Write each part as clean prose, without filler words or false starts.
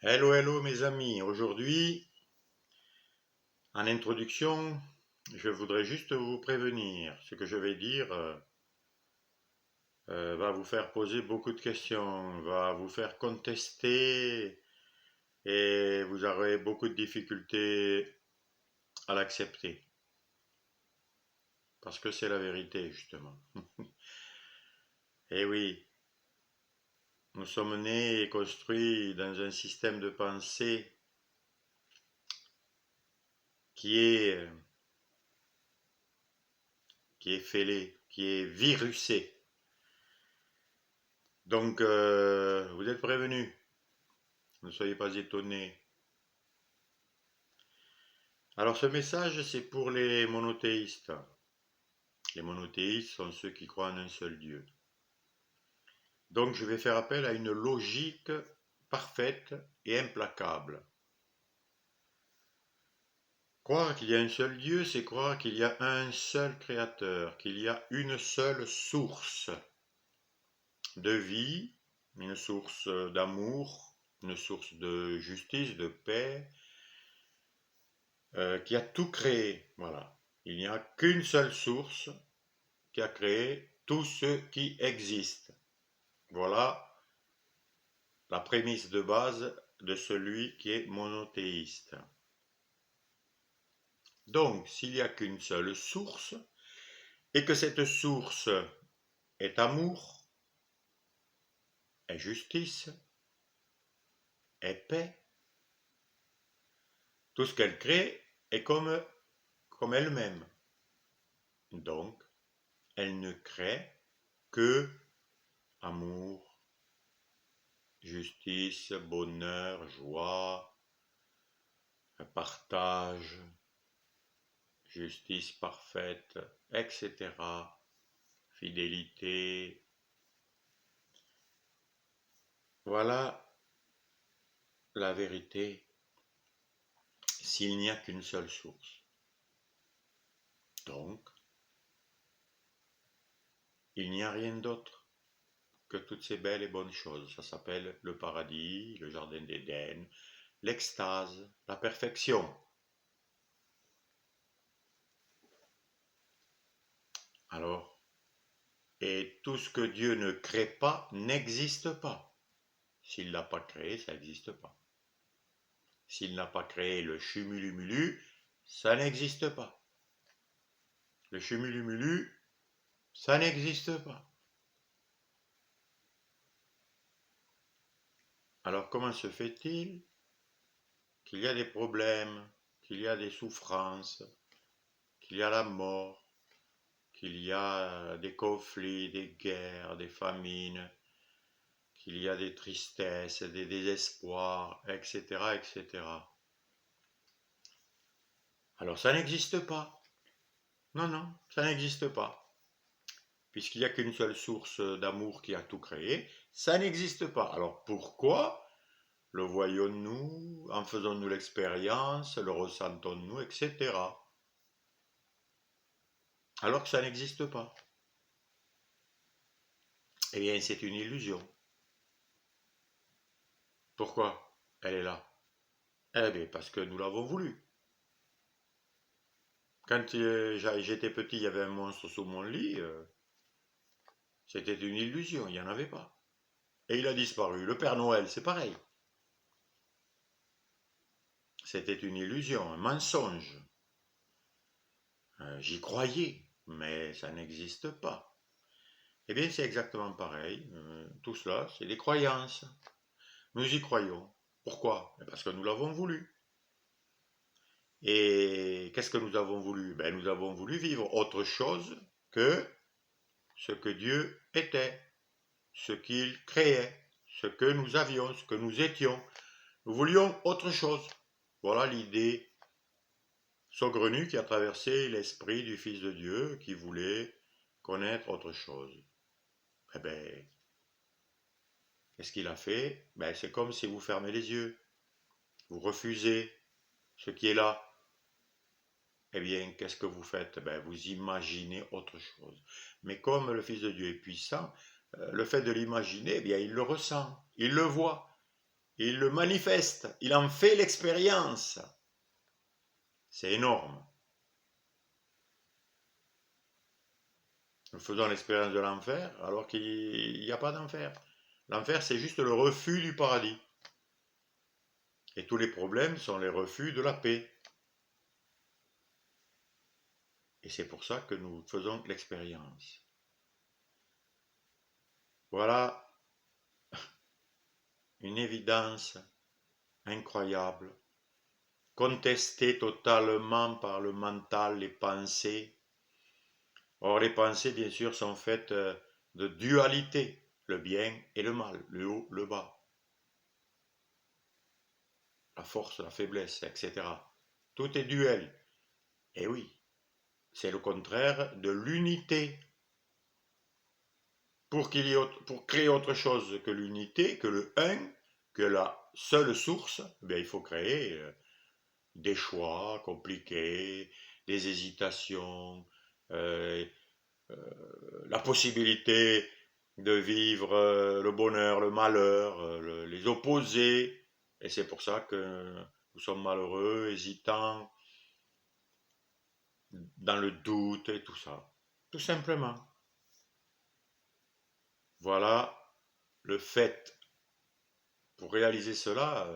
Hello, hello mes amis. Aujourd'hui, en introduction, je voudrais juste vous prévenir. Ce que je vais dire va vous faire poser beaucoup de questions, va vous faire contester et vous aurez beaucoup de difficultés à l'accepter. Parce que c'est la vérité, justement. Et oui, nous sommes nés et construits dans un système de pensée qui est, qui est fêlé, qui est virusé. Donc, vous êtes prévenus. Ne soyez pas étonnés. Alors ce message, c'est pour les monothéistes. Les monothéistes sont ceux qui croient en un seul Dieu. Donc je vais faire appel à une logique parfaite et implacable. Croire qu'il y a un seul Dieu, c'est croire qu'il y a un seul créateur, qu'il y a une seule source de vie, une source d'amour, une source de justice, de paix, qui a tout créé. Voilà. Il n'y a qu'une seule source qui a créé tout ce qui existe. Voilà la prémisse de base de celui qui est monothéiste. Donc, s'il n'y a qu'une seule source, et que cette source est amour, est justice, est paix, tout ce qu'elle crée est comme elle-même. Donc, elle ne crée que amour, justice, bonheur, joie, partage, justice parfaite, etc. Fidélité. Voilà la vérité s'il n'y a qu'une seule source. Donc, il n'y a rien d'autre que toutes ces belles et bonnes choses. Ça s'appelle le paradis, le jardin d'Éden, l'extase, la perfection. Alors, et tout ce que Dieu ne crée pas n'existe pas. S'il ne l'a pas créé, ça n'existe pas. S'il n'a pas créé le chumulumulu, ça n'existe pas. Le chumulumulu, ça n'existe pas. Alors comment se fait-il qu'il y a des problèmes, qu'il y a des souffrances, qu'il y a la mort, qu'il y a des conflits, des guerres, des famines, qu'il y a des tristesses, des désespoirs, etc., etc. Alors ça n'existe pas. Non, non, ça n'existe pas. Puisqu'il n'y a qu'une seule source d'amour qui a tout créé, ça n'existe pas. Alors pourquoi le voyons-nous, en faisons-nous l'expérience, le ressentons-nous, etc. Alors que ça n'existe pas. Eh bien, c'est une illusion. Pourquoi elle est là? Eh bien, parce que nous l'avons voulu. Quand j'étais petit, il y avait un monstre sous mon lit. C'était une illusion, il n'y en avait pas. Et il a disparu. Le Père Noël, c'est pareil. C'était une illusion, un mensonge. J'y croyais, mais ça n'existe pas. Eh bien, c'est exactement pareil. Tout cela, c'est des croyances. Nous y croyons. Pourquoi? Parce que nous l'avons voulu. Et qu'est-ce que nous avons voulu? Ben, nous avons voulu vivre autre chose que ce que Dieu était, ce qu'il créait, ce que nous avions, ce que nous étions. Nous voulions autre chose. Voilà l'idée saugrenue qui a traversé l'esprit du Fils de Dieu qui voulait connaître autre chose. Eh bien, qu'est-ce qu'il a fait? Ben, c'est comme si vous fermez les yeux, vous refusez ce qui est là. Eh bien, qu'est-ce que vous faites? Ben, vous imaginez autre chose. Mais comme le Fils de Dieu est puissant, le fait de l'imaginer, eh bien, il le ressent, il le voit. il le manifeste, il en fait l'expérience. C'est énorme. Nous faisons l'expérience de l'enfer alors qu'il n'y a pas d'enfer. L'enfer, c'est juste le refus du paradis. Et tous les problèmes sont les refus de la paix. Et c'est pour ça que nous faisons l'expérience. Voilà une évidence incroyable, contestée totalement par le mental, les pensées. Or, les pensées, bien sûr, sont faites de dualité, le bien et le mal, le haut, le bas, la force, la faiblesse, etc. Tout est duel. Et oui, c'est le contraire de l'unité. Pour créer autre chose que l'unité, que le un, que la seule source, bien, il faut créer des choix compliqués, des hésitations, euh, la possibilité de vivre le bonheur, le malheur, les opposés. Et c'est pour ça que nous sommes malheureux, hésitants, dans le doute et tout ça. Tout simplement. Voilà le fait. Pour réaliser cela,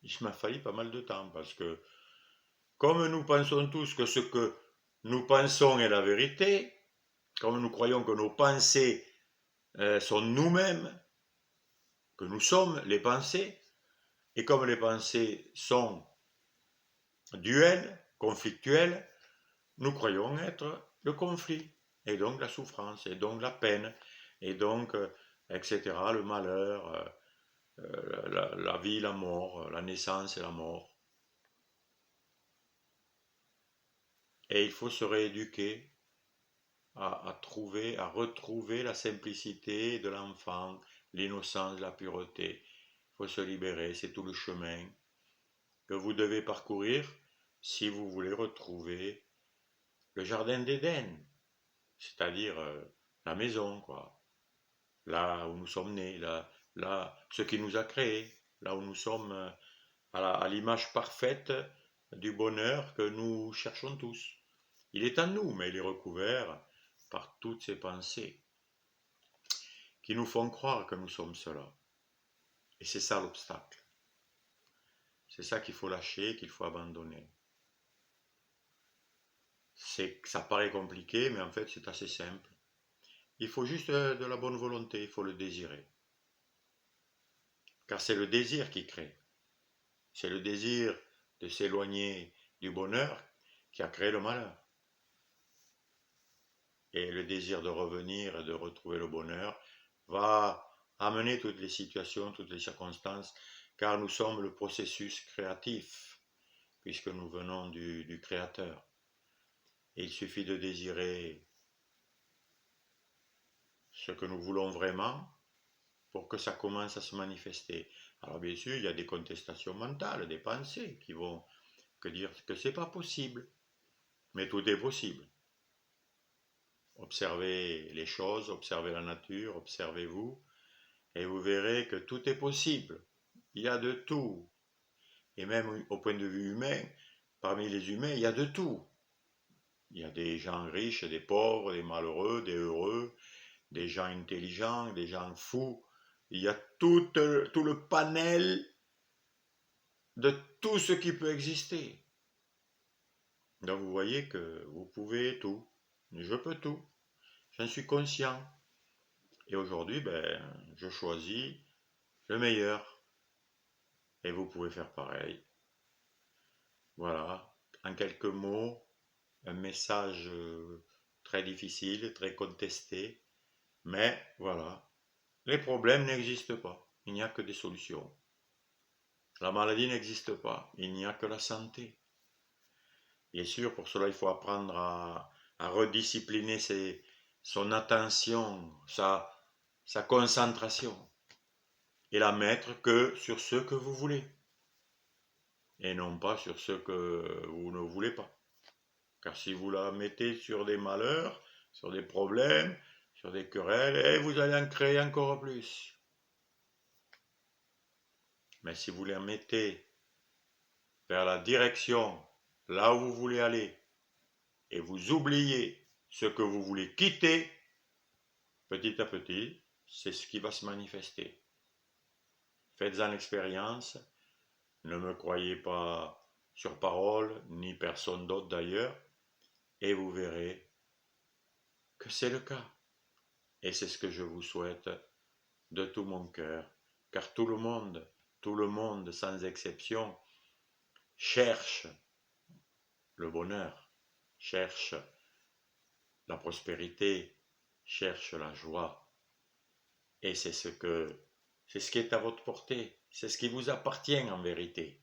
il m'a fallu pas mal de temps parce que comme nous pensons tous que ce que nous pensons est la vérité, comme nous croyons que nos pensées sont nous-mêmes, que nous sommes les pensées, et comme les pensées sont duelles, conflictuelles, nous croyons être le conflit, et donc la souffrance, et donc la peine, et donc, etc., le malheur, la vie, la mort, la naissance et la mort. Et il faut se rééduquer à retrouver la simplicité de l'enfant, l'innocence, la pureté. Il faut se libérer, c'est tout le chemin que vous devez parcourir si vous voulez retrouver le jardin d'Éden, c'est-à-dire la maison, quoi. Là où nous sommes nés, là, ce qui nous a créés, là où nous sommes à l'image parfaite du bonheur que nous cherchons tous. Il est en nous, mais il est recouvert par toutes ces pensées qui nous font croire que nous sommes cela. Et c'est ça l'obstacle. C'est ça qu'il faut lâcher, qu'il faut abandonner. Ça paraît compliqué, mais en fait c'est assez simple. Il faut juste de la bonne volonté, il faut le désirer. Car c'est le désir qui crée. C'est le désir de s'éloigner du bonheur qui a créé le malheur. Et le désir de revenir et de retrouver le bonheur va amener toutes les situations, toutes les circonstances, car nous sommes le processus créatif, puisque nous venons du Créateur. Et il suffit de désirer ce que nous voulons vraiment pour que ça commence à se manifester. Alors bien sûr, il y a des contestations mentales, des pensées qui vont dire que c'est pas possible, mais tout est possible. Observez les choses, observez la nature, observez-vous, et vous verrez que tout est possible. Il y a de tout. Et même au point de vue humain, parmi les humains, il y a de tout. Il y a des gens riches, des pauvres, des malheureux, des heureux, des gens intelligents, des gens fous. Il y a tout le panel de tout ce qui peut exister. Donc vous voyez que vous pouvez tout. Je peux tout. J'en suis conscient. Et aujourd'hui, je choisis le meilleur. Et vous pouvez faire pareil. Voilà. En quelques mots, un message très difficile, très contesté. Mais voilà. Les problèmes n'existent pas. Il n'y a que des solutions. La maladie n'existe pas. Il n'y a que la santé. Bien sûr, pour cela, il faut apprendre à rediscipliner son attention, sa concentration, et la mettre que sur ce que vous voulez, et non pas sur ce que vous ne voulez pas. Car si vous la mettez sur des malheurs, sur des problèmes, sur des querelles, vous allez en créer encore plus. Mais si vous les mettez vers la direction là où vous voulez aller et vous oubliez ce que vous voulez quitter, petit à petit, c'est ce qui va se manifester. Faites-en l'expérience, ne me croyez pas sur parole, ni personne d'autre d'ailleurs, et vous verrez que c'est le cas. Et c'est ce que je vous souhaite de tout mon cœur, car tout le monde sans exception, cherche le bonheur, cherche la prospérité, cherche la joie. Et c'est ce qui est à votre portée, c'est ce qui vous appartient en vérité.